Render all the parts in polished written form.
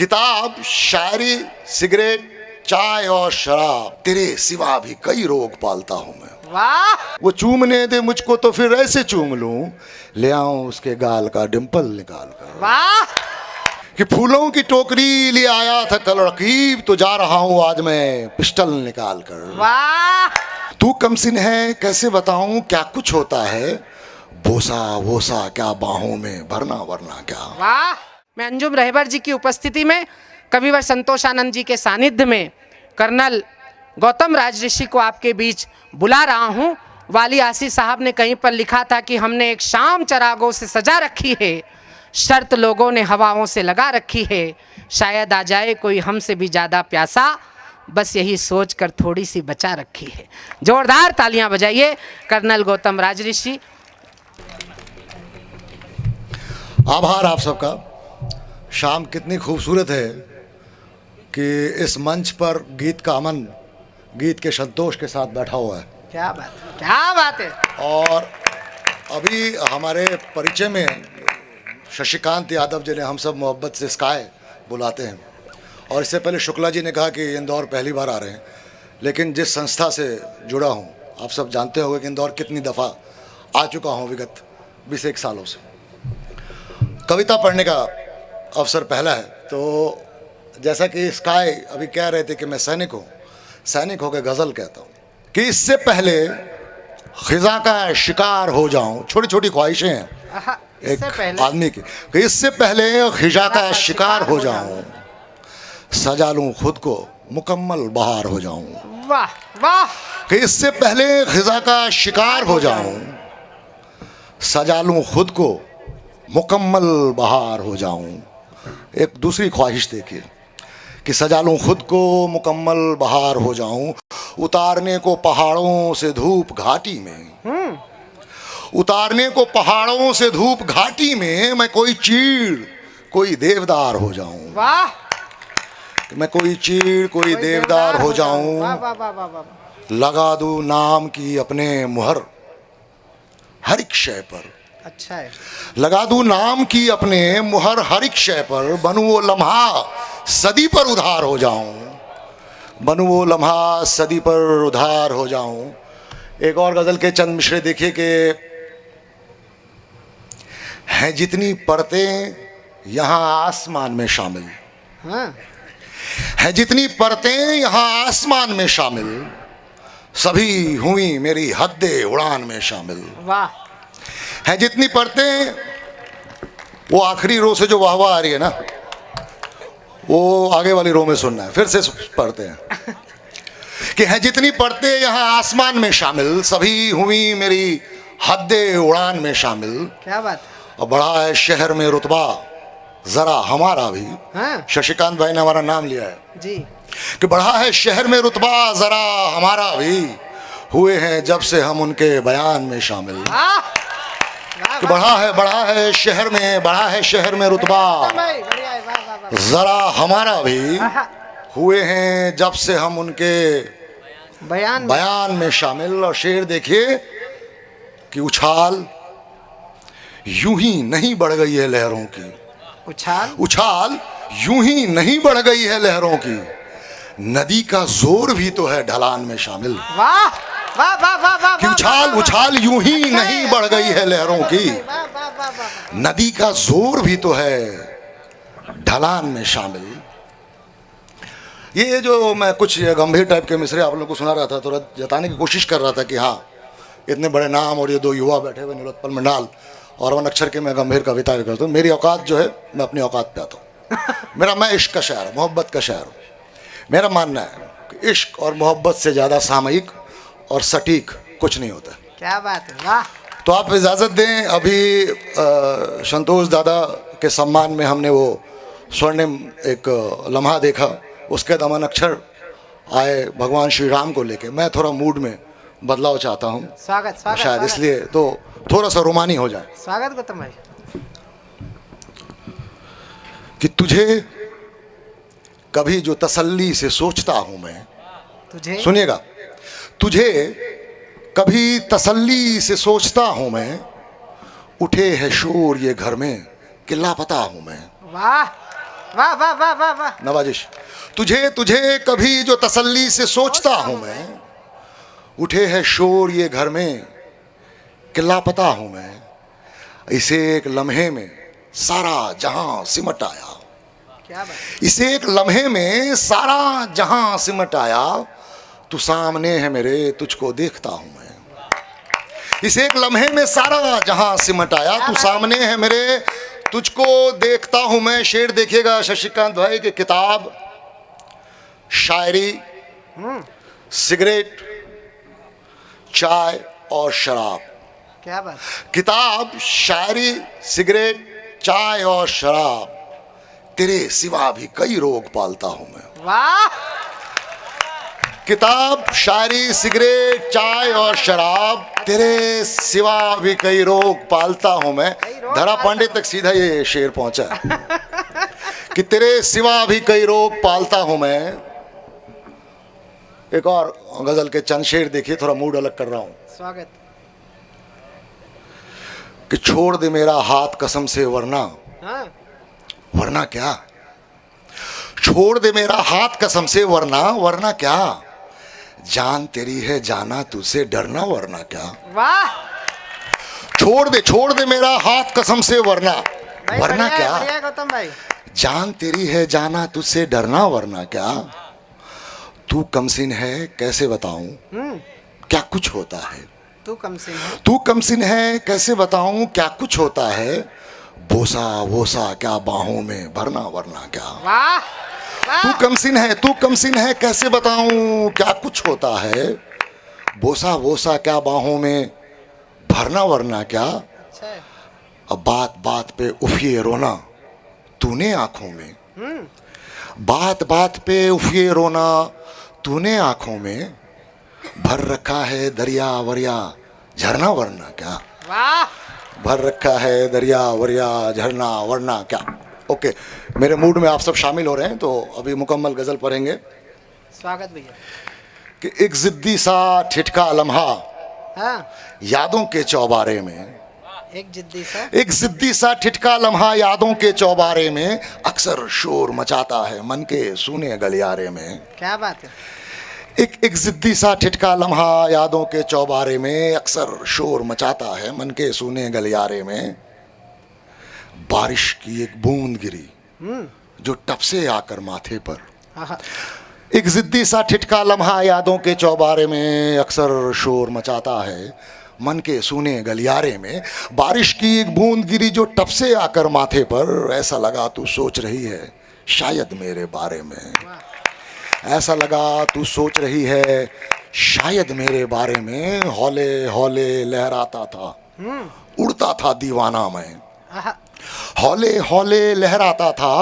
किताब, शायरी, सिगरेट, चाय और शराब, तेरे सिवा भी कई रोग पालता हूं मैं। वाह वो चूमने दे मुझको तो फिर ऐसे चूम लूं, ले आऊं उसके गाल का डिंपल निकाल कर। वाह कि फूलों की टोकरी ले आया था कल रकीब, तो जा रहा हूं आज मैं पिस्टल निकाल कर। वाह तू कमसिन है कैसे बताऊं क्या कुछ होता है, बोसा वोसा क्या बाहों में भरना वरना क्या। वाह। मैं अंजुम रहबर जी की उपस्थिति में, कविवर संतोष आनंद जी के सानिध्य में कर्नल गौतम राज ऋषि को आपके बीच बुला रहा हूँ। वाली आशीष साहब ने कहीं पर लिखा था कि हमने एक शाम चरागों से सजा रखी है, शर्त लोगों ने हवाओं से लगा रखी है, शायद आ जाए कोई हमसे भी ज़्यादा प्यासा, बस यही सोच कर थोड़ी सी बचा रखी है। जोरदार तालियां बजाइए कर्नल गौतम राज ऋषि। आभार आप सबका। शाम कितनी खूबसूरत है कि इस मंच पर गीत का अमन गीत के संतोष के साथ बैठा हुआ है। क्या बात है, क्या बात है। और अभी हमारे परिचय में शशिकांत यादव जी ने हम सब मोहब्बत से स्काई बुलाते हैं, और इससे पहले शुक्ला जी ने कहा कि इंदौर पहली बार आ रहे हैं, लेकिन जिस संस्था से जुड़ा हूँ आप सब जानते होंगे कि इंदौर कितनी दफ़ा आ चुका हूँ विगत 21 सालों से। कविता पढ़ने का अवसर पहला है, तो जैसा कि स्काई अभी कह रहे थे कि मैं सैनिक हूँ, सैनिक होकर गज़ल कहता हूँ कि इससे पहले खिजा का शिकार हो जाऊं। छोटी छोटी ख्वाहिशें हैं एक आदमी की कि इससे पहले खिजा का शिकार हो जाऊं, सजा लूं खुद को मुकम्मल बहार हो जाऊं। वाह वाह। कि इससे पहले खिजा का शिकार हो जाऊं, सजा लूं खुद को मुकम्मल बहार हो जाऊं। एक दूसरी ख्वाहिश देखिए कि सजा लूं खुद को मुकम्मल बहार हो जाऊं, उतारने को पहाड़ों से धूप घाटी में, उतारने को पहाड़ों से धूप घाटी में, मैं कोई चीड़ कोई देवदार हो जाऊं। वाह। मैं कोई चीड़ कोई देवदार हो जाऊं, वाह वाह वाह वाह वाह। लगा दूं नाम की अपने मुहर हर एक शय पर। अच्छा है। लगा दूं नाम की अपने मुहर हर एक शय पर, बनूं वो लम्हा सदी पर उधार हो जाऊं, बनूं वो लम्हा सदी पर उधार हो जाऊं। एक और गज़ल के चंद मिसरे देखिए कि हैं जितनी परतें यहाँ आसमान में शामिल, हाँ। हैं जितनी परतें यहाँ आसमान में शामिल, सभी हुई मेरी हद्दे उड़ान में शामिल। वाह। हैं जितनी परतें, वो आखिरी रो से जो वाहवाह आ रही है ना, वो आगे वाली रो में सुनना है, फिर से पढ़ते हैं कि हैं जितनी परतें यहाँ आसमान में शामिल, सभी हुई मेरी हद्दे उड़ान में शामिल। क्या बात है। और बड़ा है शहर में रुतबा जरा हमारा भी, हाँ। शशिकांत भाई ने हमारा नाम लिया है जी। कि बढ़ा है शहर में रुतबा जरा हमारा भी, हुए हैं जब से हम उनके बयान में शामिल। कि बढ़ा है शहर में रुतबा जरा हमारा भी, हुए हैं जब से हम उनके बयान में शामिल। और शेर देखिए कि उछाल यूं ही नहीं बढ़ गई है लहरों की, उछाल यूं ही नहीं बढ़ गई है लहरों की, नदी का जोर भी तो है ढलान में शामिल। वाह वाह वाह वाह वाह। कि उछाल यूं ही नहीं बढ़ गई है लहरों की, नदी का जोर भी तो है ढलान में शामिल। ये जो मैं कुछ गंभीर टाइप के मिसरे आप लोगों को सुना रहा था, थोड़ा जताने की कोशिश कर रहा था कि हाँ इतने बड़े नाम और ये दो युवा बैठे हुए नीलोत्पल मंडाल और वन अक्षर के मैं गंभीर कविता भी करता हूँ। मेरी औकात जो है, मैं अपनी औकात पे आता हूँ। मैं इश्क का शायर, मोहब्बत का शायर हूँ। मेरा मानना है कि इश्क और मोहब्बत से ज़्यादा सामयिक और सटीक कुछ नहीं होता। क्या बात है। वाह। तो आप इजाज़त दें, अभी संतोष दादा के सम्मान में हमने वो स्वर्णिम एक लम्हा देखा, उसके दमन अक्षर आए भगवान श्री राम को लेके। मैं थोड़ा मूड में बदलाव चाहता हूँ, स्वागत स्वागत शायद इसलिए तो थोड़ा सा रोमानी हो जाए। स्वागत गौतम भाई। कि तुझे कभी जो तसल्ली से सोचता हूँ मैं, तुझे, सुनिएगा, तुझे कभी तसल्ली से सोचता हूँ मैं, उठे है शोर ये घर में कि लापता हूँ मैं। वाह। वाह वाह वाह वाह वाह। नवाजिश। तुझे तुझे कभी जो तसल्ली से सोचता हूं मैं, उठे है शोर ये घर में कि लापता हूं मैं, इसे एक लम्हे में सारा जहां सिमट आया। क्या बात। इसे एक लम्हे में सारा जहां सिमट आया, तू सामने है मेरे तुझको देखता हूं मैं। इसे एक लम्हे में सारा जहां सिमट आया, तू सामने है मेरे तुझको देखता हूं मैं। शेर देखिएगा शशिकांत भाई की किताब, शायरी, सिगरेट, चाय और शराब। क्या बात। किताब, शायरी, सिगरेट, चाय और शराब, तेरे सिवा भी कई रोग पालता हूं मैं। वाह। किताब, शायरी, सिगरेट, चाय और शराब, तेरे सिवा भी कई रोग पालता हूं मैं। धरा पांडे तक सीधा ये शेर पहुंचा कि तेरे सिवा भी कई रोग पालता हूं मैं। एक और गजल के चंद शेर देखिए, थोड़ा मूड अलग कर रहा हूं। स्वागत। कि छोड़ दे मेरा हाथ कसम से वरना, हाँ। वरना क्या, छोड़ दे मेरा हाथ कसम से वरना, वरना क्या, जान तेरी है जाना तुझसे डरना वरना क्या। वाह। छोड़ दे मेरा हाथ कसम से वरना, भाई वरना बढ़िया है, क्या, बढ़िया है गौतम भाई। जान तेरी है जाना तुझसे डरना वरना क्या। तू कमसिन है कैसे बताऊं क्या कुछ होता है, तू कमसिन है। तू कमसिन है कैसे बताऊं क्या कुछ होता है, बोसा वोसा क्या बाहों में भरना वरना क्या। वाह वाह। तू कमसिन है कैसे बताऊं क्या कुछ होता है, बोसा वोसा क्या बाहों में भरना वरना क्या। अच्छा है। अब बात बात पे उफिए रोना तूने आंखों में, बात बात पे उफिए रोना तूने आंखों में, भर रखा है दरिया वरिया झरना वरना क्या। वाह। भर रखा है दरिया वरिया झरना वरना क्या। ओके, मेरे मूड में आप सब शामिल हो रहे हैं तो अभी मुकम्मल गजल पढ़ेंगे। स्वागत भैया। कि एक जिद्दी सा ठिठका लम्हा हाँ। यादों के चौबारे में, एक जिद्दी सा, एक जिद्दी सा ठिठका लम्हा यादों के चौबारे में, अक्सर शोर मचाता है मन के सूने गलियारे में। क्या बात है। एक जिद्दी सा ठिठका लम्हा यादों के चौबारे में, अक्सर शोर मचाता है मन के सूने गलियारे में। बारिश की एक बूंद गिरी जो टप से आकर माथे पर, आहा। एक जिद्दी सा ठिठका लम्हा यादों के चौबारे में, अक्सर शोर मचाता है मन के सूने गलियारे में। बारिश की एक बूंद गिरी जो टप से आकर माथे पर, ऐसा लगा तू सोच रही है शायद मेरे बारे में। ऐसा लगा तू सोच रही है शायद मेरे बारे में। हौले हौले लहराता था उड़ता था दीवाना मैं, आहा। हौले हौले लहराता था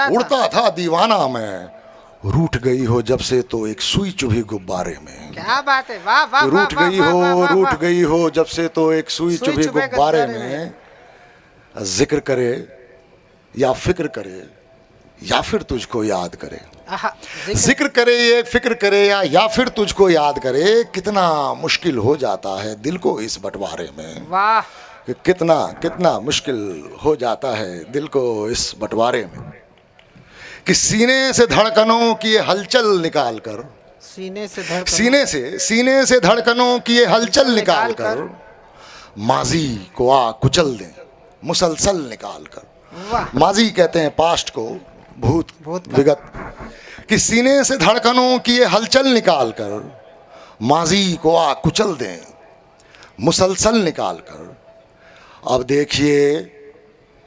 उड़ता था दीवाना मैं। रूठ गई हो जब से तो एक सुई चुभी गुब्बारे में। क्या बात है। वाह वाह। रूठ वाह, गई वाह, हो वाह, वाह, रूठ वाह। गई हो जब से तो एक सुई सुई चुभी चुभे गुब्बारे गुब्बारे में। जिक्र करे या फिक्र करे या फिर तुझको याद करे, आहा। जिक्र करे ये फिक्र करे या फिर तुझको याद करे, कितना मुश्किल हो जाता है दिल को इस बंटवारे में। वाह। कि कितना मुश्किल हो जाता है दिल को इस बंटवारे में। कि सीने से धड़कनों की ये हलचल निकाल कर, सीने से धड़कन, सीने से धड़कनों की ये हलचल निकाल कर, माजी को आ कुचल दें मुसलसल निकाल कर। वाह। माजी कहते हैं पास्ट को, भूत का। विगत। कि सीने से धड़कनों की ये हलचल निकाल कर, माजी को आ कुचल दें मुसलसल निकाल कर। अब देखिए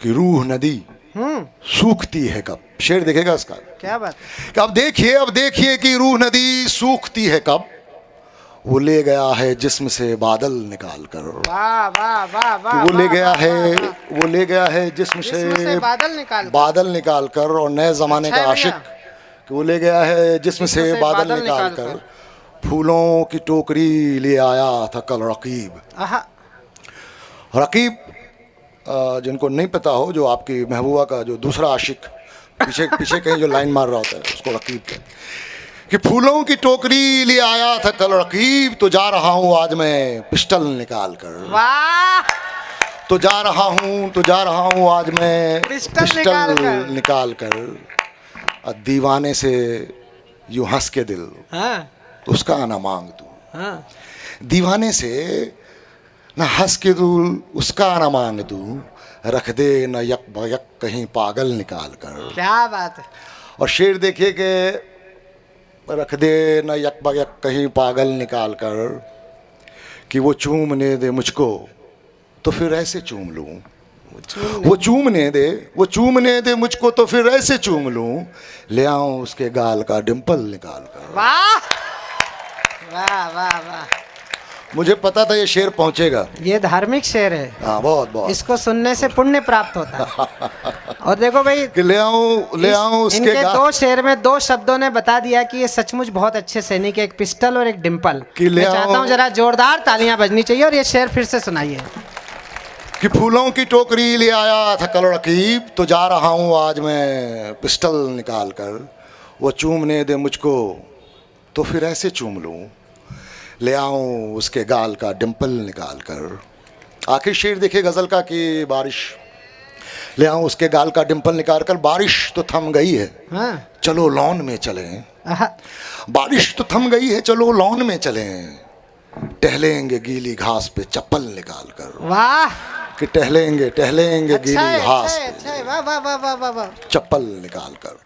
कि रूह नदी सूखती है कब। शेर देखेगा इसका। क्या बात है। कि अब देखिए कि रूह नदी सूखती है कब, वो ले गया है जिस्म से बादल निकाल कर। वाह वाह वाह वाह। वो ले वाह, गया वाह, है वाह, वाह। वो ले गया है जिस्म जिस्म से से बादल निकाल कर। और नए जमाने अच्छा का है आशिक, भैया। कि वो ले गया है जिस्म से बादल निकाल कर, फूलों की टोकरी ले आया था कल रकीब। आहा। रकीब जिनको नहीं पता हो, जो आपकी महबूबा का जो दूसरा आशिक पीछे कहीं जो लाइन मार रहा होता है उसको रकीब कहते हैं। कि फूलों की टोकरी ले आया था कल रकीब, तो जा रहा हूं आज मैं पिस्टल निकाल कर। वाह। तो जा रहा हूँ आज मैं पिस्टल निकाल कर और दीवाने से यूं हंस के दिल हाँ तो उसका ना मांग तू। हाँ दीवाने से न हंस के तू उसका ना मांग तू, रख दे न यक बयक कहीं पागल निकाल कर। क्या बात है। और शेर देखिए कि रख दे न यक बयक कहीं पागल निकाल कर, कि वो चूमने दे मुझको तो फिर ऐसे चूम लूं, वो चूमने दे मुझको तो फिर ऐसे चूम लूं, ले आऊं उसके गाल का डिंपल निकाल कर। वाह वाह वाह वाह। मुझे पता था ये शेर पहुंचेगा। ये धार्मिक शेर है। हाँ बहुत बहुत। इसको सुनने से पुण्य प्राप्त होता है। और देखो भाई कि ले आऊं उसके इनके गाल, दो शेर में दो शब्दों ने बता दिया कि ये सचमुच बहुत अच्छे सैनिक है, एक पिस्टल और एक डिंपल। कि ले मैं चाहता हूँ आऊं- जरा जोरदार तालियां बजनी चाहिए और ये शेर फिर से सुनाइए। कि फूलों की टोकरी ले आया था कल रकीब, तो जा रहा हूँ आज मैं पिस्टल निकाल कर, वो चूमने दे मुझको तो फिर ऐसे चूम लूं, ले आऊं उसके गाल का डिंपल निकाल कर। आखिर शेर देखिए गज़ल का कि बारिश, ले आऊं उसके गाल का डिंपल निकाल कर, बारिश तो थम गई है हाँ चलो लॉन में चलें, आहा, बारिश तो थम गई है चलो लॉन में चलें, टहलेंगे गीली घास पे चप्पल निकाल कर। वाह कि टहलेंगे अच्छा गीली है, घास अच्छा है, पे अच्छा है, वाह वाह वाह वाह वाह वाह। चप्पल निकाल कर।